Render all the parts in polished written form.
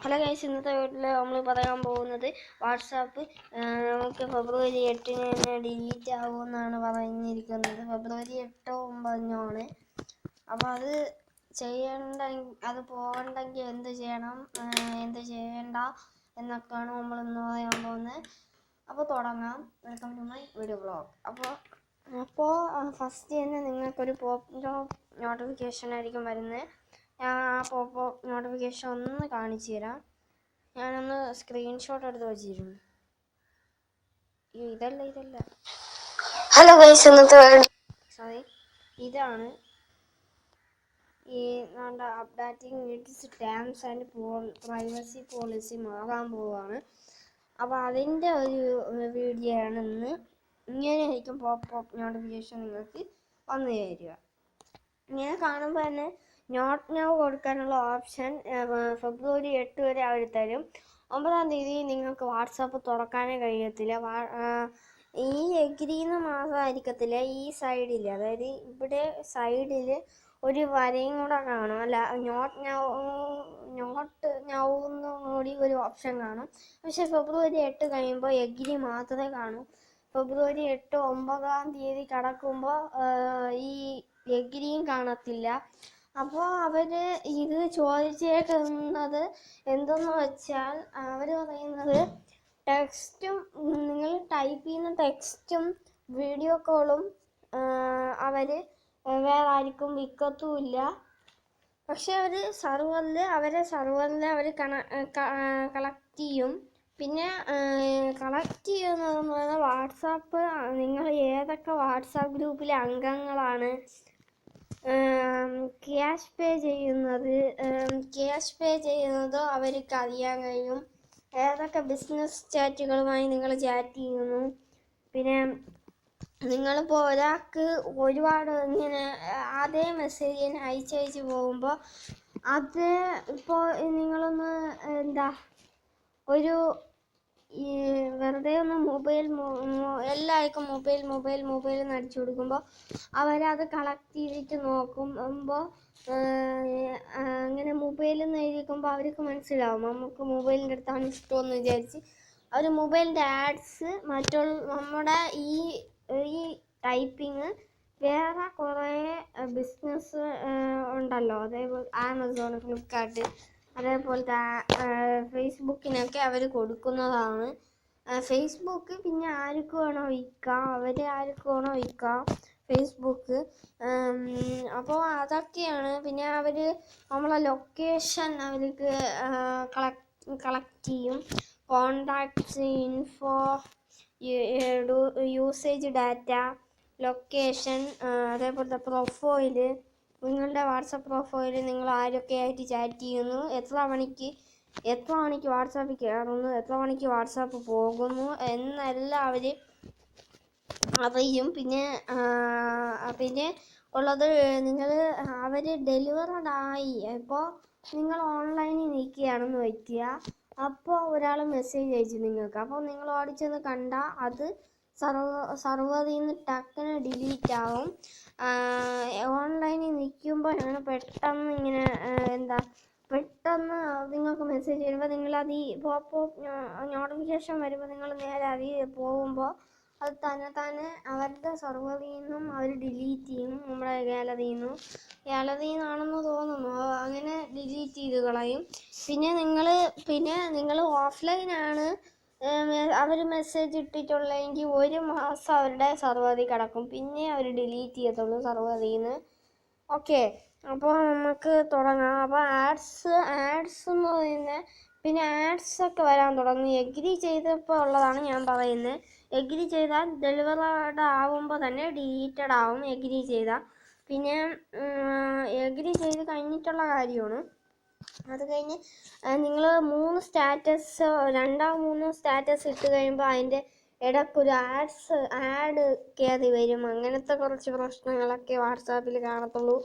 Hello guys, ഇന്നത്തെ വീട്ടിൽ നമ്മൾ പറയാൻ പോകുന്നത് വാട്സാപ്പ് നമുക്ക് ഫെബ്രുവരി 8-ന് തന്നെ ഡിലീറ്റ് ആകുമെന്നാണ് പറഞ്ഞിരിക്കുന്നത്. ഫെബ്രുവരി 8-9 ആണ്. അപ്പോൾ അത് അത് പോകണ്ടെങ്കിൽ എന്ത് ചെയ്യണം, എന്ത് ചെയ്യണ്ട എന്നൊക്കെയാണ് നമ്മൾ ഇന്ന് പറയാൻ പോകുന്നത്. അപ്പോൾ തുടങ്ങാം. Welcome to my video vlog. അപ്പോൾ ഫസ്റ്റ് തന്നെ നിങ്ങൾക്കൊരു പോപ്പ് നോട്ടിഫിക്കേഷൻ ആയിരിക്കും വരുന്നത്. ഞാൻ ആ പോപ്പ് നോട്ടിഫിക്കേഷൻ ഒന്ന് കാണിച്ചു തരാം. ഞാനൊന്ന് സ്ക്രീൻഷോട്ട് എടുത്ത് വെച്ചിരുന്നു. ഇതല്ല ഹലോ ഗൈസ്, സോറി, ഇതാണ് ഈ updating it's terms and privacy policy മാറാൻ പോവുകയാണ്. അപ്പോൾ അതിൻ്റെ ഒരു വീഡിയോ ആണ് ഇന്ന്. ഇങ്ങനെയായിരിക്കും പോപ്പ് നോട്ടിഫിക്കേഷൻ നിങ്ങൾക്ക് വന്നു തരിക. ഇങ്ങനെ കാണുമ്പോൾ തന്നെ നോട്ട് നൗ കൊടുക്കാനുള്ള ഓപ്ഷൻ ഫെബ്രുവരി 8 വരെ അവർ തരും. 9-ാം തീയതി നിങ്ങൾക്ക് വാട്സാപ്പ് തുറക്കാനേ കഴിയത്തില്ല. ഈ എഗ്രീന്ന് മാത്രമായിരിക്കത്തില്ല, ഈ സൈഡിൽ, അതായത് ഇവിടെ സൈഡിൽ ഒരു വരയും കൂടെ കാണും. അല്ല, നോട്ട് നൗ കൂടി ഒരു ഓപ്ഷൻ കാണും. പക്ഷെ ഫെബ്രുവരി 8 കഴിയുമ്പോൾ എഗ്രി മാത്രമേ കാണൂ. ഫെബ്രുവരി 8 9-ാം തീയതി കടക്കുമ്പോൾ ഈ എഗ്രിയും കാണത്തില്ല. അപ്പോൾ അവർ ഇത് ചോദിച്ചേക്കുന്നത് എന്തെന്ന് വെച്ചാൽ, അവർ പറയുന്നത് ടെക്സ്റ്റും, നിങ്ങൾ ടൈപ്പ് ചെയ്യുന്ന ടെക്സ്റ്റും വീഡിയോ കോളും അവർ വേറെ ആർക്കും വിൽക്കത്തുമില്ല. പക്ഷെ അവരെ സർവറിൽ അവർ കളക്ട് ചെയ്യും. പിന്നെ കളക്ട് ചെയ്യുന്നതെന്ന് പറഞ്ഞാൽ വാട്സാപ്പ്, നിങ്ങൾ ഏതൊക്കെ വാട്സാപ്പ് ഗ്രൂപ്പിലെ അംഗങ്ങളാണ്, ക്യാഷ് പേ ചെയ്യുന്നതോ അവർക്ക് അറിയാൻ കഴിയും. ഏതൊക്കെ ബിസിനസ് ചാറ്റുകളുമായി നിങ്ങൾ ചാറ്റ് ചെയ്യുന്നു. പിന്നെ നിങ്ങളിപ്പോൾ ഒരാൾക്ക് ഒരുപാട് ഇങ്ങനെ അതേ മെസ്സേജ് അയച്ചു പോകുമ്പോൾ അത് ഇപ്പോൾ നിങ്ങളൊന്ന് ഒരു വെറുതെ ഒന്ന് എല്ലാവർക്കും മൊബൈൽ അടിച്ചു കൊടുക്കുമ്പോൾ അവരത് കളക്ട് ചെയ്തിട്ട് നോക്കുമ്പോൾ അങ്ങനെ മൊബൈലിൽ നിന്ന് എഴുതിക്കുമ്പോൾ അവർക്ക് മനസ്സിലാവും നമുക്ക് മൊബൈലിൻ്റെ അടുത്താണ് ഇഷ്ടമെന്ന് വിചാരിച്ച് അവർ മൊബൈലിൻ്റെ ആഡ്സ് നമ്മുടെ ഈ ടൈപ്പിങ് വേറെ കുറേ ബിസിനസ് ഉണ്ടല്ലോ, അതേപോലെ ആമസോൺ, ഫ്ലിപ്കാർട്ട്, അതേപോലത്തെ ഫേസ്ബുക്കിനൊക്കെ അവർ കൊടുക്കുന്നതാണ്. ഫേസ്ബുക്ക് പിന്നെ ആർക്ക് വേണോ വിൽക്കാം, ഫേസ്ബുക്ക്. അപ്പോൾ അതൊക്കെയാണ്. പിന്നെ അവർ നമ്മളെ ലൊക്കേഷൻ അവർക്ക് കളക്ട് ചെയ്യും. Contacts, info, usage data, location, അതേപോലത്തെ പ്രൊഫൈല്, നിങ്ങളുടെ വാട്സപ്പ് പ്രൊഫൈല്, നിങ്ങൾ ആരൊക്കെയായിട്ട് ചാറ്റ് ചെയ്യുന്നു, എത്ര മണിക്ക് വാട്സാപ്പിൽ കയറുന്നു, എത്ര മണിക്ക് വാട്സാപ്പ് പോകുന്നു എന്നെല്ലാം അവർ അറിയും. പിന്നെ ഉള്ളത് അവർ ഡെലിവറഡ് ആയി, ഇപ്പോൾ നിങ്ങൾ ഓൺലൈനിൽ നിൽക്കുകയാണെന്ന് വയ്ക്കുക. അപ്പോൾ ഒരാൾ മെസ്സേജ് അയച്ചു നിങ്ങൾക്ക്. അപ്പോൾ നിങ്ങൾ ഓടിച്ചെന്ന് കണ്ടാൽ അത് സർവറിൽ നിന്ന് ടക്കിന് ഡിലീറ്റ് ആവും. ഓൺലൈനിൽ നിൽക്കുമ്പോഴാണ് പെട്ടെന്ന് ഇങ്ങനെ പെട്ടെന്ന് നിങ്ങൾക്ക് മെസ്സേജ് വരുമ്പോൾ നിങ്ങളത് ഈ നോട്ടിഫിക്കേഷൻ വരുമ്പോൾ നിങ്ങൾ നേരെ അതിൽ പോകുമ്പോൾ അത് തന്നെ അവരുടെ സർവറിൽ നിന്നും അവർ ഡിലീറ്റ് ചെയ്യും. നമ്മുടെ ഗാലറിയിൽ നിന്നാണെന്ന് തോന്നുന്നു, അങ്ങനെ ഡിലീറ്റ് ചെയ്ത് കളയും. പിന്നെ നിങ്ങൾ ഓഫ്ലൈനാണ് അവർ മെസ്സേജ് ഇട്ടിട്ടുള്ളതെങ്കിൽ 1 മാസം അവരുടെ സർവറിൽ കിടക്കും. പിന്നെ അവർ ഡിലീറ്റ് ചെയ്യത്തുള്ളൂ സർവറിൽ നിന്ന്. ഓക്കെ, അപ്പോൾ നമുക്ക് തുടങ്ങാം. അപ്പോൾ ആഡ്സ് എന്ന് പറയുന്നത്, പിന്നെ ആഡ്സൊക്കെ വരാൻ തുടങ്ങി. എഗ്രി ചെയ്തപ്പോൾ ഉള്ളതാണ് ഞാൻ പറയുന്നത്. എഗ്രി ചെയ്താൽ ഡെലിവറഡ് ആവുമ്പോൾ തന്നെ ഡിലീറ്റഡ് ആവും എഗ്രി ചെയ്താൽ. പിന്നെ എഗ്രി ചെയ്ത് കഴിഞ്ഞിട്ടുള്ള കാര്യമാണ്. അത് കഴിഞ്ഞ് നിങ്ങൾ 2 സ്റ്റാറ്റസ് ഇട്ട് കഴിയുമ്പോൾ അതിൻ്റെ ഇടയ്ക്കൊരു ആഡ് കയറി വരും. അങ്ങനത്തെ കുറച്ച് പ്രശ്നങ്ങളൊക്കെ വാട്സാപ്പിൽ കാണത്തുള്ളൂ.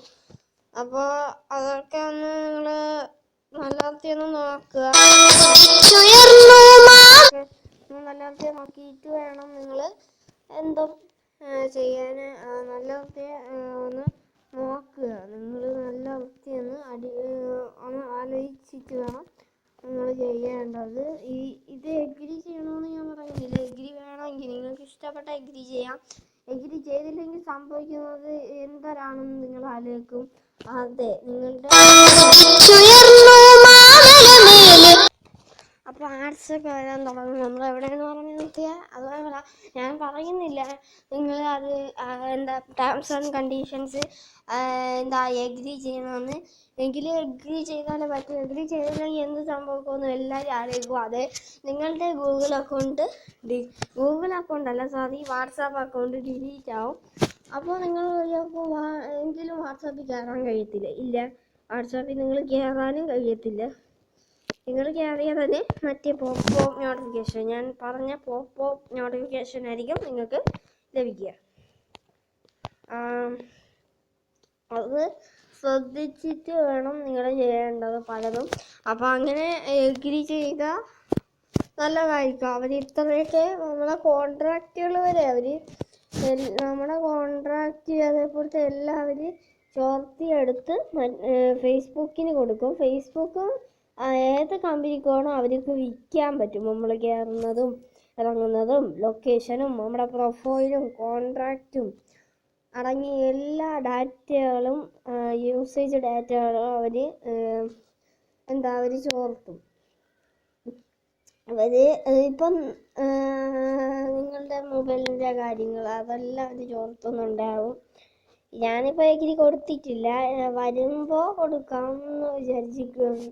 അപ്പോൾ അതൊക്കെ ഒന്ന് നിങ്ങൾ നല്ല വൃത്തിയൊന്ന് നോക്കുക. നല്ല വൃത്തി നോക്കിയിട്ട് വേണം നിങ്ങൾ എന്തും ചെയ്യാൻ. നല്ല വൃത്തി ഒന്ന് നോക്കുക. നിങ്ങൾ നല്ല വൃത്തിയൊന്ന് ആലോചിച്ചിട്ട് വേണം നിങ്ങൾ ചെയ്യേണ്ടത് ഇത് എഗ്രി ചെയ്യണമെന്ന് ഞാൻ പറയുന്നില്ല. എഗ്രി വേണമെങ്കിൽ നിങ്ങൾക്ക് ഇഷ്ടപ്പെട്ട എഗ്രി ചെയ്യാം. എഗ്രി ചെയ്തില്ലെങ്കിൽ സംഭവിക്കുന്നത് എന്തരാണെന്ന് നിങ്ങൾ ആലോചിക്കും. അതെ, നിങ്ങളുടെ അപ്പോൾ ആർട്സൊക്കെ വരാൻ തുടങ്ങും. നമ്മൾ എവിടെയെന്ന് പറഞ്ഞു നിർത്തിയാൽ അതുപോലെ ഞാൻ പറയുന്നില്ല നിങ്ങൾ അത് എന്താ ടേംസ് ആൻഡ് കണ്ടീഷൻസ് എഗ്രി ചെയ്യണമെന്ന്. എങ്കിലും എഗ്രി ചെയ്താലേ പറ്റും. എഗ്രി ചെയ്തില്ലെങ്കിൽ എന്ത് സംഭവിക്കുമെന്ന് എല്ലാവരും ആലോചിക്കും. അതെ, നിങ്ങളുടെ Google account WhatsApp account delete ആവും. അപ്പോൾ നിങ്ങൾ എങ്കിലും വാട്സാപ്പിൽ കയറാൻ കഴിയത്തില്ല. ഇല്ല, വാട്സാപ്പിൽ നിങ്ങൾ കയറാനും കഴിയത്തില്ല. നിങ്ങൾ കയറിയാൽ തന്നെ മറ്റേ പോപ്പ് നോട്ടിഫിക്കേഷൻ, ഞാൻ പറഞ്ഞ പോപ്പ് നോട്ടിഫിക്കേഷൻ ആയിരിക്കും നിങ്ങൾക്ക് ലഭിക്കുക. അത് ശ്രദ്ധിച്ചിട്ട് വേണം നിങ്ങൾ ചെയ്യേണ്ടത് പലതും. അപ്പോൾ അങ്ങനെ എഗ്രി ചെയ്ത നല്ലതായിരിക്കും. അവർ ഇത്രയൊക്കെ നമ്മളെ കോൺട്രാക്റ്റുകൾ വരെ നമ്മുടെ കോൺട്രാക്റ്റ് അതേപോലത്തെ എല്ലാവരും ചോർത്തിയെടുത്ത് ഫേസ്ബുക്കിന് കൊടുക്കും. ഫേസ്ബുക്ക് ഏത് കമ്പനിക്കാണോ അവർക്ക് വിൽക്കാൻ പറ്റും. നമ്മൾ കയറുന്നതും ഇറങ്ങുന്നതും ലൊക്കേഷനും നമ്മുടെ പ്രൊഫൈലും കോൺട്രാക്റ്റും അടങ്ങിയ എല്ലാ ഡാറ്റകളും യൂസേജ് ഡാറ്റകളും അവർ ചോർത്തും. ഇപ്പം നിങ്ങളുടെ മൊബൈലിൻ്റെ കാര്യങ്ങൾ അതെല്ലാം അവർ ചോർത്തുന്നുണ്ടാവും. ഞാനിപ്പോൾ എഗ്രി കൊടുത്തിട്ടില്ല. വരുമ്പോൾ കൊടുക്കാമെന്ന് വിചാരിച്ചിരിക്കുകയാണ്.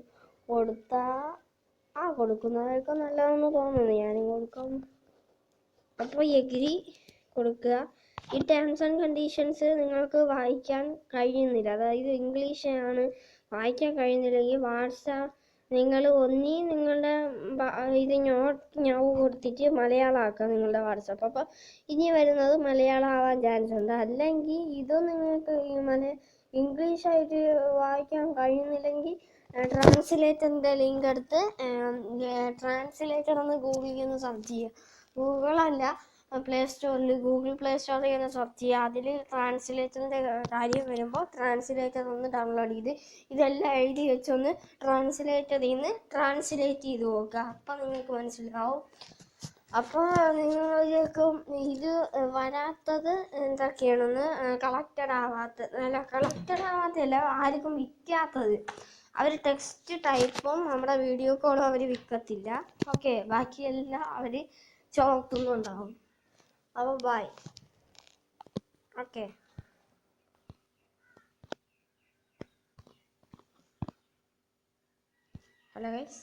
കൊടുക്കുന്നതൊക്കെ നല്ലതെന്ന് തോന്നുന്നു. ഞാനും കൊടുക്കാം. അപ്പോൾ എഗ്രി കൊടുക്കുക. ഈ ടേംസ് ആൻഡ് കണ്ടീഷൻസ് നിങ്ങൾക്ക് വായിക്കാൻ കഴിയുന്നില്ല, അതായത് ഇംഗ്ലീഷാണ്, വായിക്കാൻ കഴിയുന്നില്ലെങ്കിൽ നിങ്ങൾ നിങ്ങളുടെ ഇത് ഞവ് കൊടുത്തിട്ട് മലയാളമാക്കുക നിങ്ങളുടെ വാട്സാപ്പ്. അപ്പോൾ ഇനി വരുന്നത് മലയാളം ആവാൻ ചാൻസ് ഉണ്ട്. അല്ലെങ്കിൽ ഇതും നിങ്ങൾക്ക് ഇംഗ്ലീഷായിട്ട് വായിക്കാൻ കഴിയുന്നില്ലെങ്കിൽ ട്രാൻസ്ലേറ്ററിൻ്റെ ലിങ്ക് എടുത്ത് ട്രാൻസ്ലേറ്റർ എന്ന് ഗൂഗിളിൽ നിന്ന് സെർച്ച് ചെയ്യുക. ഗൂഗിളല്ല, ഗൂഗിൾ പ്ലേ സ്റ്റോറിൽ നിന്ന് സെർച്ച് ചെയ്യുക. അതിൽ ട്രാൻസ്ലേറ്ററിൻ്റെ കാര്യം വരുമ്പോൾ ട്രാൻസ്ലേറ്റർ ഒന്ന് ഡൗൺലോഡ് ചെയ്ത് ഇതെല്ലാം എഴുതി വെച്ചൊന്ന് ട്രാൻസ്ലേറ്ററിൽ നിന്ന് ട്രാൻസ്ലേറ്റ് ചെയ്ത് നോക്കുക. അപ്പം നിങ്ങൾക്ക് മനസ്സിലാവും. അപ്പോൾ നിങ്ങൾക്കും ഇത് വരാത്തത് എന്തൊക്കെയാണെന്ന്, കളക്റ്റഡ് ആവാത്തതല്ല, ആർക്കും വിൽക്കാത്തത്. അവർ ടെക്സ്റ്റ് ടൈപ്പും നമ്മുടെ വീഡിയോ കോളും അവർ വിൽക്കത്തില്ല. ഓക്കെ, ബാക്കിയെല്ലാം അവർ ചോർത്തുന്നുണ്ടാവും. അപ്പോൾ ബൈ. Okay, hello guys.